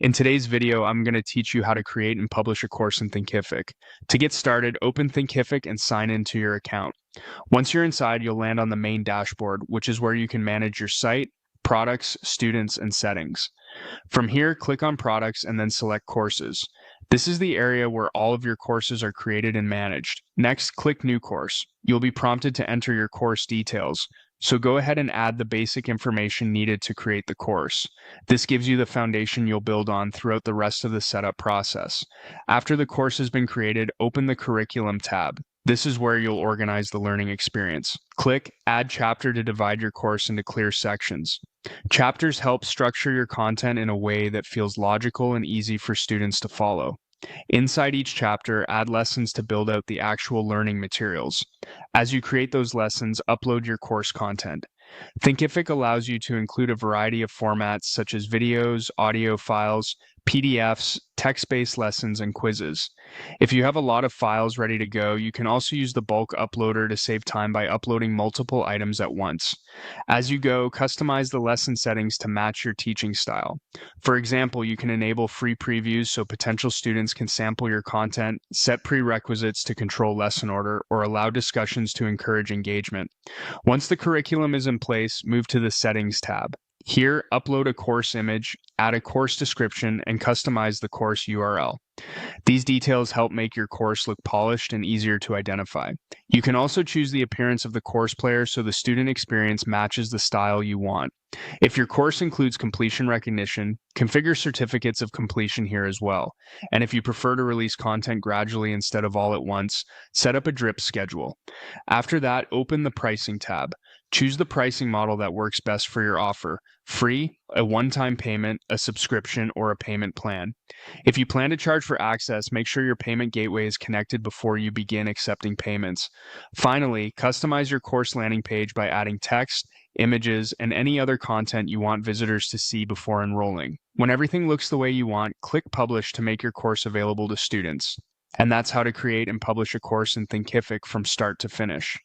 In today's video, I'm going to teach you how to create and publish a course in Thinkific. To get started, open Thinkific and sign into your account. Once you're inside, you'll land on the main dashboard, which is where you can manage your site, products, students, and settings. From here, click on Products and then select Courses. This is the area where all of your courses are created and managed. Next, click New Course. You'll be prompted to enter your course details. So go ahead and add the basic information needed to create the course. This gives you the foundation you'll build on throughout the rest of the setup process. After the course has been created, open the Curriculum tab. This is where you'll organize the learning experience. Click Add Chapter to divide your course into clear sections. Chapters help structure your content in a way that feels logical and easy for students to follow. Inside each chapter, add lessons to build out the actual learning materials. As you create those lessons, upload your course content. Thinkific allows you to include a variety of formats such as videos, audio files, PDFs, text-based lessons, and quizzes. If you have a lot of files ready to go, you can also use the bulk uploader to save time by uploading multiple items at once. As you go, customize the lesson settings to match your teaching style. For example, you can enable free previews so potential students can sample your content, set prerequisites to control lesson order, or allow discussions to encourage engagement. Once the curriculum is in place, move to the Settings tab. Here, upload a course image, add a course description, and customize the course URL. These details help make your course look polished and easier to identify. You can also choose the appearance of the course player so the student experience matches the style you want. If your course includes completion recognition, configure certificates of completion here as well. And if you prefer to release content gradually instead of all at once, set up a drip schedule. After that, open the Pricing tab. Choose the pricing model that works best for your offer: free, a one-time payment, a subscription, or a payment plan. If you plan to charge for access, make sure your payment gateway is connected before you begin accepting payments. Finally, customize your course landing page by adding text, images, and any other content you want visitors to see before enrolling. When everything looks the way you want, click Publish to make your course available to students. And that's how to create and publish a course in Thinkific from start to finish.